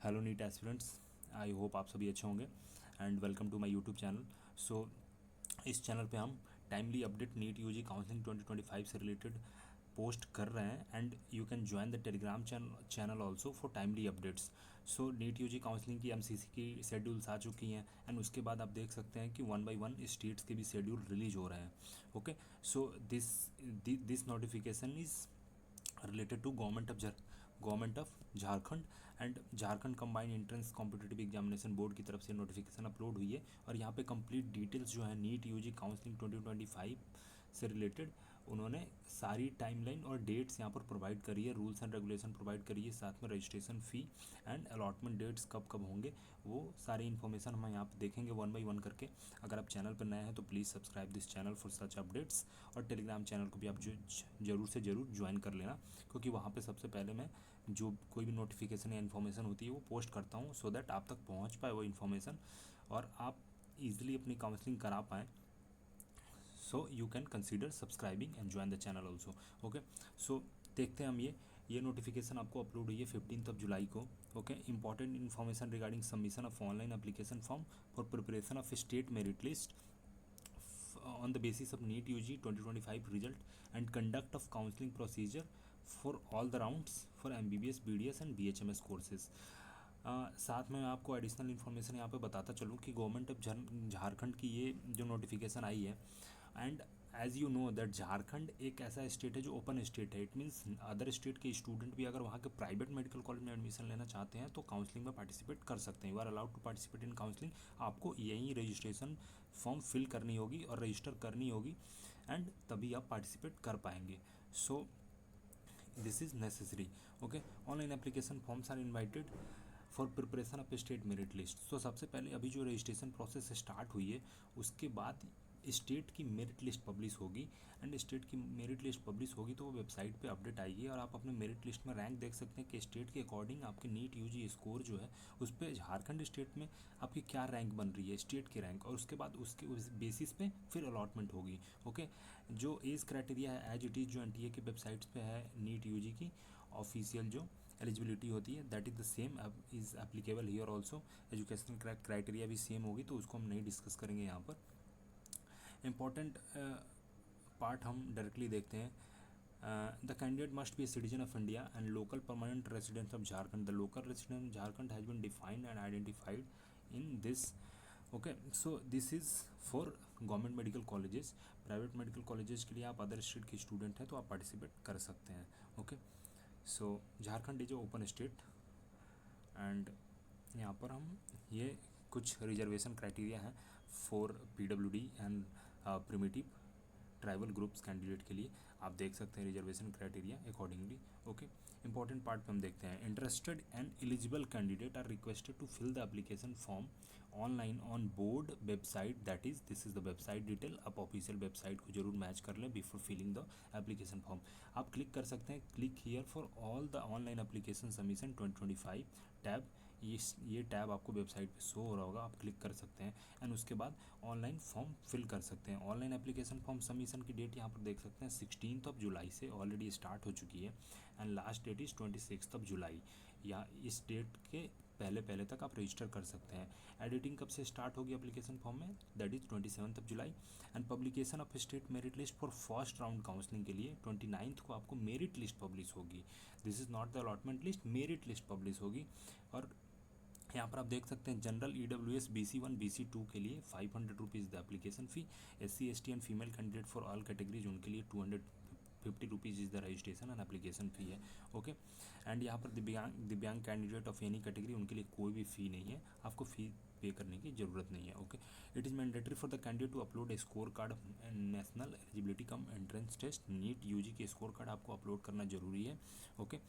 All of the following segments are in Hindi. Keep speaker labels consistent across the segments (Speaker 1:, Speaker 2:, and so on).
Speaker 1: Hello NEET aspirants, I hope आप सभी अच्छे होंगे and welcome to my YouTube channel. So इस चैनल पे हम timely update NEET UG counselling 2025 से रिलेटेड पोस्ट कर रहे हैं and you can join the Telegram channel also for timely updates. So NEET UG counselling की एमसीसी की शेड्यूल्स आ चुकी हैं एंड उसके बाद आप देख सकते हैं कि 1 बाय 1 स्टेट्स के भी शेड्यूल रिलीज हो रहे हैं। Okay, so this notification is related to government of Jharkhand and Jharkhand combined entrance competitive examination board की तरफ से नोटिफिकेशन अपलोड हुई है और यहाँ पे कंप्लीट डिटेल्स जो है नीट यूजी काउंसलिंग 2025 से रिलेटेड उन्होंने सारी टाइमलाइन और डेट्स यहाँ पर प्रोवाइड करी है, रूल्स एंड रेगुलेशन प्रोवाइड करी है, साथ में registration fee and allotment dates कब कब होंगे वो सारी इन्फॉर्मेशन हम यहाँ पे देखेंगे वन बाय वन करके। अगर आप चैनल पर नए हैं तो please subscribe this channel for such updates और टेलीग्राम चैनल को भी आप ज़रूर से ज़रूर ज्वाइन कर लेना, क्योंकि वहाँ पे सबसे पहले मैं जो कोई भी नोटिफिकेशन या इन्फॉर्मेशन होती है वो पोस्ट करता हूँ सो दैट आप तक पहुँच पाए वो इन्फॉर्मेशन और आप ईजिली अपनी काउंसलिंग करा पाएँ। So you can consider subscribing and join the channel also. Okay, so देखते हैं हम ये नोटिफिकेशन आपको अपलोड हुई है 15 जुलाई को। Okay, important information regarding submission of online application form for preparation of state merit list on the basis of NEET UG 2025 result and conduct of counseling procedure for all the rounds for MBBS, BDS and BHMS courses। साथ में मैं आपको एडिशनल इन्फॉर्मेशन यहाँ पे बताता चलूँ कि गवर्नमेंट ऑफ झारखंड की ये जो नोटिफिकेशन आई है and as you know that Jharkhand एक ऐसा स्टेट है जो ओपन स्टेट है। इट मीन्स अदर स्टेट के स्टूडेंट भी अगर वहाँ के प्राइवेट मेडिकल कॉलेज में एडमिशन लेना चाहते हैं तो काउंसलिंग में पार्टिसिपेट कर सकते हैं। You are allowed to participate in counselling. आपको यही रजिस्ट्रेशन फॉर्म फिल करनी होगी और रजिस्टर करनी होगी एंड तभी आप पार्टिसिपेट कर पाएंगे। So this is necessary. Okay, online application forms are invited for preparation of state merit list. तो सबसे पहले अभी जो रजिस्ट्रेशन प्रोसेस स्टार्ट हुई है उसके बाद स्टेट की मेरिट लिस्ट पब्लिश होगी एंड स्टेट की मेरिट लिस्ट पब्लिश होगी तो वो वेबसाइट पे अपडेट आएगी और आप अपने मेरिट लिस्ट में रैंक देख सकते हैं कि स्टेट के अकॉर्डिंग आपके नीट यूजी स्कोर जो है उस पर झारखंड स्टेट में आपकी क्या रैंक बन रही है स्टेट की रैंक, और उसके बाद उसके उस बेसिस पे फिर अलॉटमेंट होगी। ओके, जो एज क्राइटेरिया है एज इट इज़ जो एनटीए की वेबसाइट्स पे है नीट यूजी की ऑफिशियल जो एलिजिबिलिटी होती है that is the same is applicable here also. Educational criteria भी सेम होगी तो उसको हम नहीं डिस्कस करेंगे यहाँ पर। इम्पॉर्टेंट पार्ट हम डायरेक्टली देखते हैं। The candidate must be a citizen of India and local permanent resident of Jharkhand. The local resident Jharkhand has been defined and identified in this. Okay, so this is for government medical colleges. Private medical colleges के लिए आप अदर स्टेट के स्टूडेंट हैं तो आप पार्टिसिपेट कर सकते हैं। Okay, so Jharkhand is open state and यहाँ पर हम ये कुछ रिजर्वेशन क्राइटेरिया हैं for PWD and primitive tribal groups candidate के लिए आप देख सकते हैं reservation criteria accordingly. Okay, important part पे हम देखते हैं। Interested and eligible candidate are requested to fill the application form online on board website that is this is the website detail. आप ऑफिशियल वेबसाइट को जरूर मैच कर लें before filling the application form. आप क्लिक कर सकते हैं click here for all the online application submission 2025 tab. ये टैब आपको वेबसाइट पे शो हो रहा होगा, आप क्लिक कर सकते हैं एंड उसके बाद ऑनलाइन फॉर्म फिल कर सकते हैं। ऑनलाइन एप्लीकेशन फॉर्म सबमिशन की डेट यहाँ पर देख सकते हैं 16 जुलाई से ऑलरेडी स्टार्ट हो चुकी है एंड लास्ट डेट इज़ 26 जुलाई। या इस डेट के पहले तक आप रजिस्टर कर सकते हैं। एडिटिंग कब से स्टार्ट होगी एप्लीकेशन फॉर्म में that is 27 July and publication of state merit list for first round counselling के लिए 29 को आपको मेरिट लिस्ट पब्लिश होगी। This is not the allotment list, merit list publish होगी। और यहाँ पर आप देख सकते हैं जनरल EWS BC1 BC2 के लिए 500 rupees the application fee. SC ST and female candidate for all categories उनके लिए 250 rupees is the registration and application fee है। ओके, एंड यहाँ पर दिव्यांग कैंडिडेट ऑफ एनी कैटेगरी उनके लिए कोई भी फ़ी नहीं है, आपको फ़ी पे करने की ज़रूरत नहीं है। Okay, it is mandatory for the candidate to upload a score card national eligibility cum entrance test. NEET UG के स्कोर कार्ड आपको अपलोड करना जरूरी है। Okay,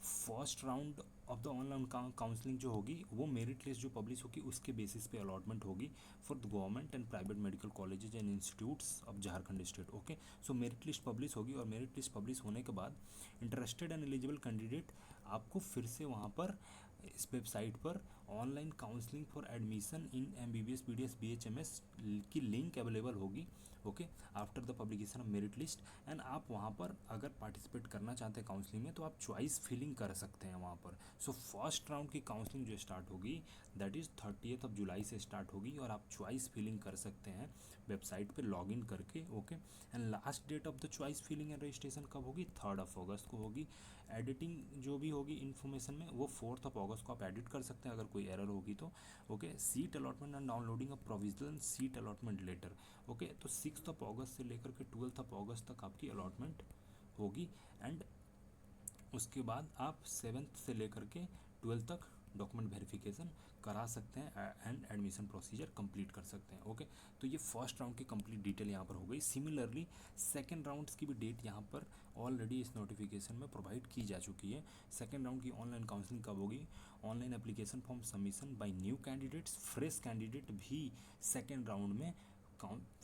Speaker 1: first round of the online counselling जो होगी वो मेरिट लिस्ट जो पब्लिश होगी उसके बेसिस पे अलॉटमेंट होगी for the government and private medical colleges and institutes of Jharkhand state. Okay, so merit list publish होगी और मेरिट लिस्ट पब्लिश होने के बाद इंटरेस्टेड एंड एलिजिबल कैंडिडेट आपको फिर से वहाँ पर इस वेबसाइट पर online counselling for admission in MBBS BDS BHMS की लिंक अवेलेबल होगी, okay, after the publication of merit list. And आप वहाँ पर अगर पार्टिसिपेट करना चाहते हैं काउंसलिंग में तो आप चॉइस फिलिंग कर सकते हैं वहाँ पर। सो फर्स्ट राउंड की काउंसलिंग जो स्टार्ट होगी दैट इज़ 30 जुलाई से स्टार्ट होगी, और आप चॉइस फिलिंग कर सकते हैं वेबसाइट पे लॉगिन करके, okay. And last date of the choice filling and registration कब होगी? 3 अगस्त को होगी। एडिटिंग जो भी होगी इन्फॉर्मेशन में वो 4 अगस्त को आप एडिट कर सकते हैं अगर कोई एरर होगी तो, okay. Seat allotment and downloading of provisional seat allotment letter, okay. तो 6 अगस्त से लेकर के 12 अगस्त तक आपकी अलॉटमेंट होगी। एंड उसके बाद आप 7 से लेकर के 12 तक डॉक्यूमेंट वेरिफिकेशन करा सकते हैं एंड एडमिशन प्रोसीजर कंप्लीट कर सकते हैं, ओके। तो ये फर्स्ट राउंड की कंप्लीट डिटेल यहाँ पर हो गई। सिमिलरली सेकंड राउंड्स की भी डेट यहाँ पर ऑलरेडी इस नोटिफिकेशन में प्रोवाइड की जा चुकी है। सेकंड राउंड की ऑनलाइन काउंसलिंग कब होगी? Online application form submission by new candidates, fresh candidate भी सेकेंड राउंड में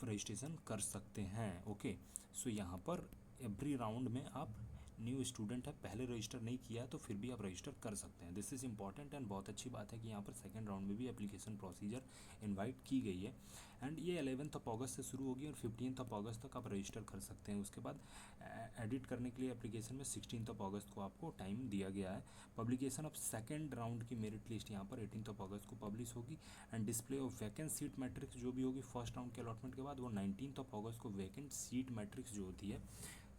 Speaker 1: रजिस्ट्रेशन कर सकते हैं, ओके। सो यहाँ पर एवरी राउंड में आप न्यू स्टूडेंट है, पहले रजिस्टर नहीं किया है तो फिर भी आप रजिस्टर कर सकते हैं। दिस इज़ इंपॉर्टेंट एंड बहुत अच्छी बात है कि यहाँ पर सेकंड राउंड में भी एप्लीकेशन प्रोसीजर इनवाइट की गई है। एंड ये 11 अगस्त से शुरू होगी और 15 अगस्त तक आप रजिस्टर कर सकते हैं। उसके बाद एडिट करने के लिए एप्लीकेशन में 16 अगस्त को आपको टाइम दिया गया है। पब्लिकेशन ऑफ सेकेंड राउंड की मेरिट लिस्ट यहाँ पर 18 अगस्त को पब्लिश होगी। And display of vacant seat matrix जो भी होगी फर्स्ट राउंड के अलॉटमेंट के बाद वो 19 अगस्त को वैकेंट सीट मैट्रिक्स जो होती है,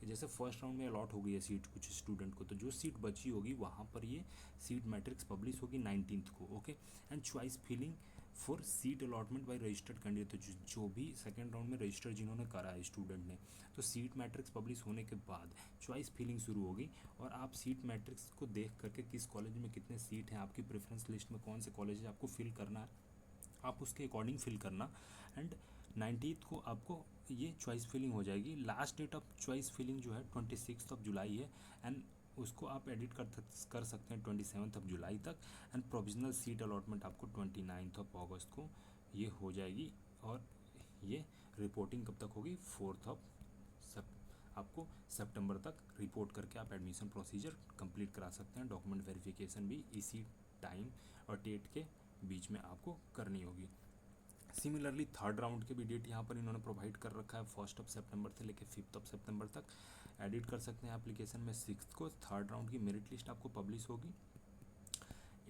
Speaker 1: जैसे फर्स्ट राउंड में अलॉट हो गई है सीट कुछ स्टूडेंट को, तो जो सीट बची होगी वहाँ पर ये सीट मैट्रिक्स पब्लिश होगी 19 को, okay. And choice filling for seat allotment by registered candidate, तो जो भी सेकंड राउंड में रजिस्टर जिन्होंने करा है स्टूडेंट ने, तो सीट मैट्रिक्स पब्लिश होने के बाद चॉइस फिलिंग शुरू होगी। और आप सीट मैट्रिक्स को देख करके किस कॉलेज में कितने सीट हैं, आपकी प्रेफरेंस लिस्ट में कौन से कॉलेज आपको फिल करना है, आप उसके अकॉर्डिंग फिल करना। एंड 19 को आपको ये चॉइस फिलिंग हो जाएगी। Last date of choice filling जो है 26 जुलाई है। एंड उसको आप एडिट कर सकते हैं 27 जुलाई तक। एंड प्रोविजनल सीट अलॉटमेंट आपको 29 अगस्त को ये हो जाएगी। और ये रिपोर्टिंग कब तक होगी? 4 आपको सितंबर तक रिपोर्ट करके आप एडमिशन प्रोसीजर कंप्लीट करा सकते हैं। डॉक्यूमेंट वेरिफिकेशन भी इसी टाइम और डेट के बीच में आपको करनी होगी। सिमिलरली थर्ड राउंड के भी डेट यहाँ पर इन्होंने प्रोवाइड कर रखा है। 1 सितंबर से लेकर 5 सितंबर तक एडिट कर सकते हैं एप्लीकेशन में। 6 को थर्ड राउंड की मेरिट लिस्ट आपको पब्लिश होगी।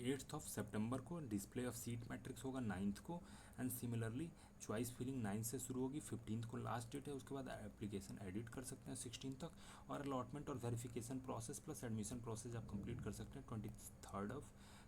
Speaker 1: 8 सितंबर को डिस्प्ले ऑफ सीट मैट्रिक्स होगा 9 को। एंड सिमिलरली चॉइस फिलिंग 9 से शुरू होगी, 15 को लास्ट डेट है। उसके बाद एप्लीकेशन एडिट कर सकते हैं 16 तक। और अलॉटमेंट और verification process plus admission process आप कंप्लीट कर सकते हैं 23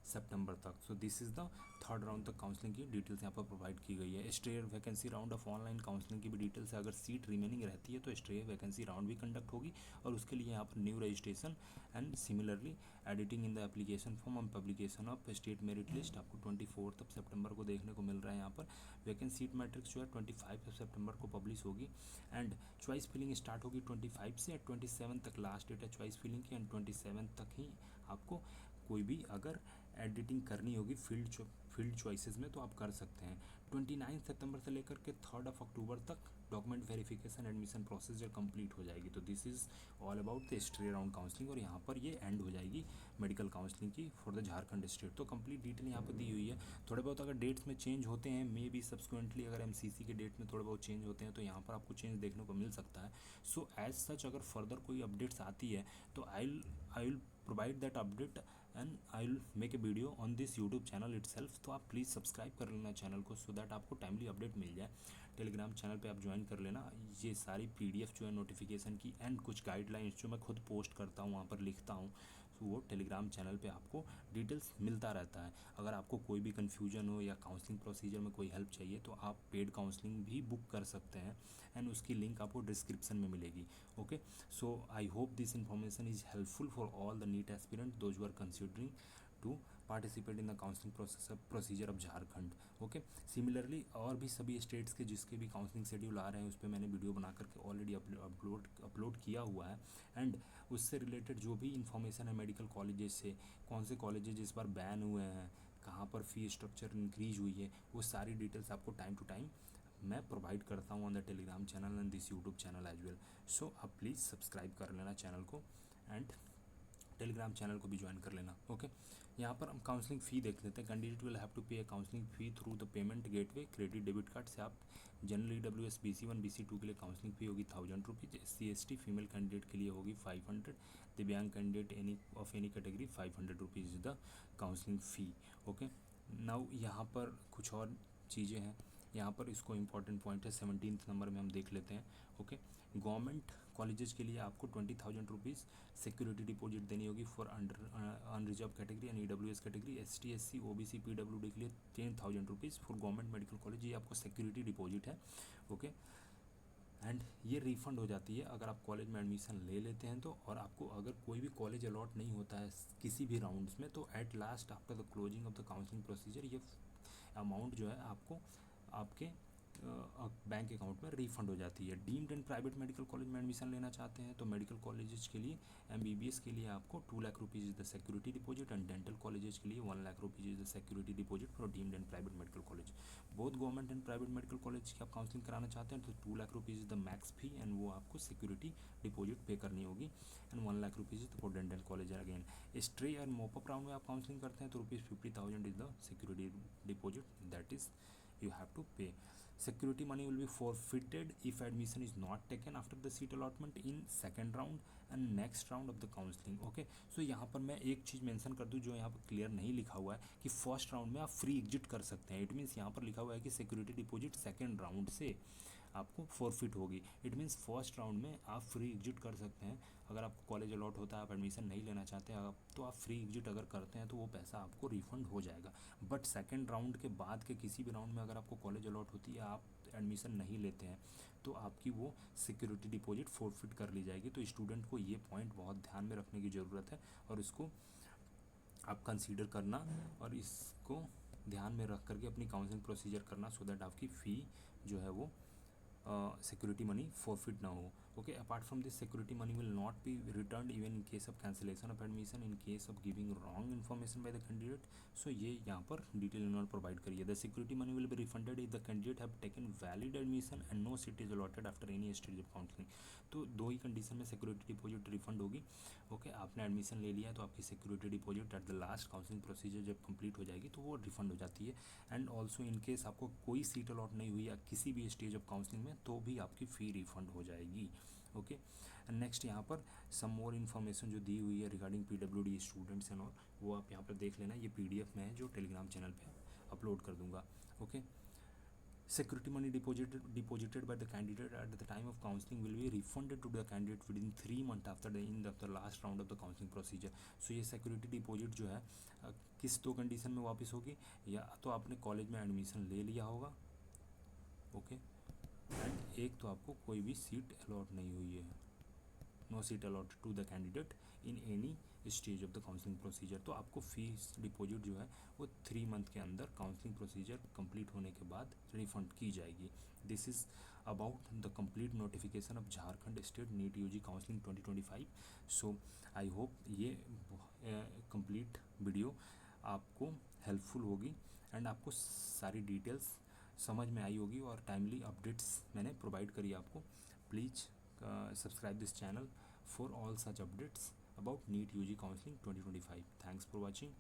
Speaker 1: सितंबर तक। सो this is the third round तक काउंसलिंग की डिटेल्स यहाँ पर प्रोवाइड की गई है। Stray vacancy round of online counselling की भी डिटेल्स है। अगर सीट रिमेनिंग रहती है तो स्ट्रे वैकेंसी राउंड भी कंडक्ट होगी, और उसके लिए यहाँ पर new registration and similarly editing in the application form and publication of state merit list आपको 24 सितंबर को देखने को मिल रहा है। यहाँ पर वैकेंट सीट मैट्रिक्स जो है 25 सितंबर को पब्लिश होगी। एंड चॉइस फिलिंग स्टार्ट होगी 25 से, 27 तक लास्ट डेट है चॉइस फिलिंग की। एंड 27 तक ही आपको कोई भी अगर एडिटिंग करनी होगी फील्ड चॉइसेस में तो आप कर सकते हैं। 29 सितंबर से लेकर के 3 अक्टूबर तक document verification admission procedure complete हो जाएगी। तो this is all about the stray round counselling, और यहाँ पर ये एंड हो जाएगी मेडिकल काउंसलिंग की फॉर द झारखंड स्टेट। तो कंप्लीट डिटेल यहाँ पर दी हुई है। थोड़े बहुत अगर डेट्स में चेंज होते हैं, मे बी सब्सिक्वेंटली अगर MCC के डेट में थोड़े बहुत चेंज होते हैं तो यहाँ पर आपको चेंज देखने को मिल सकता है। सो एज सच अगर फर्दर कोई अपडेट्स आती है तो I will provide that update and I will make a video on this YouTube channel itself. तो आप प्लीज़ सब्सक्राइब कर लेना चैनल को सो दैट आपको टाइमली अपडेट मिल जाए। टेलीग्राम चैनल पे आप ज्वाइन कर लेना। ये सारी PDF जो है नोटिफिकेशन की एंड कुछ गाइडलाइंस जो मैं खुद पोस्ट करता हूँ वहाँ पर लिखता हूँ, तो वो टेलीग्राम चैनल पे आपको डिटेल्स मिलता रहता है। अगर आपको कोई भी कन्फ्यूजन हो या काउंसलिंग प्रोसीजर में कोई हेल्प चाहिए तो आप पेड काउंसलिंग भी बुक कर सकते हैं। एंड उसकी लिंक आपको डिस्क्रिप्शन में मिलेगी, okay. So I hope this information is helpful for all the NEET aspirant those who are considering to participate in the counselling procedure of Jharkhand, okay. Similarly और भी सभी स्टेट्स के जिसके भी काउंसलिंग शेड्यूल आ रहे हैं उस पर मैंने वीडियो बना करके ऑलरेडी अपलोड किया हुआ है। एंड उससे रिलेटेड जो भी इन्फॉर्मेशन है मेडिकल कॉलेजेस से, कौन से कॉलेजेस इस बार बैन हुए हैं, कहाँ पर फ़ी स्ट्रक्चर इंक्रीज हुई है, वो सारी डिटेल्स आपको टाइम टू टाइम मैं प्रोवाइड करता हूँ on the Telegram channel and this YouTube channel as well. So आप प्लीज़ सब्सक्राइब कर लेना चैनल को। एंड टेलीग्राम चैनल को भी ज्वाइन कर लेना। ओके, यहाँ पर हम काउंसलिंग फ़ी देख लेते हैं। कैंडिडेट विल हैव टू पे अ counselling fee through the payment gateway credit debit card से आप जनरल EWS BC1 BC2 के लिए काउंसलिंग फ़ी होगी 1000 rupees, SC ST female candidate के लिए होगी 500, दिव्यांग candidate any category 500 rupees is the counselling fee. Okay, now यहाँ पर कुछ और चीज़ें हैं। यहाँ पर इसको इम्पॉर्टेंट पॉइंट है 17th नंबर में हम देख लेते हैं। ओके, गवर्नमेंट कॉलेजेस के लिए आपको 20,000 रुपीज़ सिक्योरिटी डिपॉजिट देनी होगी for unreserved category and EWS category. ST SC OBC PWD के लिए 10,000 rupees for government medical college, ये आपको सिक्योरिटी डिपॉजिट है। ओके, एंड ये रिफ़ंड हो जाती है अगर आप कॉलेज में एडमिशन ले लेते हैं तो, और आपको अगर कोई भी कॉलेज अलॉट नहीं होता है किसी भी राउंड्स में, तो at last after the closing of the counselling procedure ये अमाउंट जो है आपको आपके बैंक अकाउंट में रिफ़ंड हो जाती है। Deemed and private medical college में एडमिशन लेना चाहते हैं तो मेडिकल कॉलेजेस के लिए MBBS के लिए आपको 2 lakh rupees is the security deposit and dental colleges के लिए 1 lakh rupees is the security deposit for deemed and private medical college. बहुत government and private medical college की आप काउंसलिंग कराना चाहते हैं तो 2 lakh rupees is the max fee and वो आपको सिक्योरिटी डिपॉजिट पे करनी होगी, and 1 lakh rupees for dental college. Again stray and mop up round में आप काउंसलिंग करते हैं तो ₹50,000 is the security deposit that is you have to pay. Security money will be forfeited if admission is not taken after the seat allotment in second round and next round of the counseling. Okay, so यहाँ पर मैं एक चीज़ मेंशन कर दूँ जो यहाँ पर क्लियर नहीं लिखा हुआ है कि फर्स्ट राउंड में आप फ्री एग्जिट कर सकते हैं। इट मीन्स यहाँ पर लिखा हुआ है कि सिक्योरिटी डिपॉजिट सेकेंड राउंड से आपको फॉरफिट होगी। इट मीन्स फर्स्ट राउंड में आप फ्री एग्जिट कर सकते हैं। अगर आपको कॉलेज अलॉट होता है, आप एडमिशन नहीं लेना चाहते आप, तो आप फ्री एग्जिट अगर करते हैं तो वो पैसा आपको रिफंड हो जाएगा। बट सेकंड राउंड के बाद के किसी भी राउंड में अगर आपको कॉलेज अलॉट होती है, आप एडमिशन नहीं लेते हैं, तो आपकी वो सिक्योरिटी डिपॉजिट फॉरफिट कर ली जाएगी। तो स्टूडेंट को ये पॉइंट बहुत ध्यान में रखने की ज़रूरत है और इसको आप कंसीडर करना और इसको ध्यान में रख करके अपनी काउंसलिंग प्रोसीजर करना, सो दैट आपकी फ़ी जो है वो security money forfeit ना हो। Okay, apart from this security money will not be returned even in case of cancellation of admission in case of giving wrong information by the candidate। so ये यहाँ पर डिटेल इन्होंने प्रोवाइड करी है। the security money will be refunded if the candidate have taken valid admission and no seat is allotted after any stage of counseling। तो दो ही कंडीशन में सिक्योरिटी डिपॉजिट रिफंड होगी। ओके, आपने एडमिशन ले लिया तो आपकी security deposit at the last counselling procedure जब कंप्लीट हो जाएगी तो वो रिफंड हो जाती है। एंड ऑल्सो इन केस आपको कोई सीट अलॉट नहीं हुई या किसी भी स्टेज ऑफ काउंसलिंग में, तो भी आपकी फ़ी रिफंड हो जाएगी। ओके, नेक्स्ट यहाँ पर सम मोर इन्फॉर्मेशन जो दी हुई है regarding PWD students and all, वो आप यहाँ पर देख लेना। ये PDF में है जो टेलीग्राम चैनल पे अपलोड कर दूंगा। Okay, security money deposited by the candidate at the time of counseling will be refunded to the candidate within 3 months after the end of the last round of the counseling procedure। so ये security deposit जो है किस दो कंडीशन में वापस होगी, या तो आपने कॉलेज में एडमिशन ले लिया होगा, ओके, एंड एक तो आपको कोई भी सीट अलॉट नहीं हुई है, no seat allotted to the candidate in any stage of the counselling procedure. तो आपको फीस डिपॉजिट जो है वो 3 मंथ के अंदर काउंसलिंग प्रोसीजर कंप्लीट होने के बाद रिफंड की जाएगी। This is about the complete notification of Jharkhand state NEET UG counselling 2025। So I hope ये कंप्लीट वीडियो आपको हेल्पफुल होगी एंड आपको सारी डिटेल्स समझ में आई होगी और टाइमली अपडेट्स मैंने प्रोवाइड करी आपको। Please subscribe this channel for all such updates about NEET UG Counseling 2025. Thanks for watching.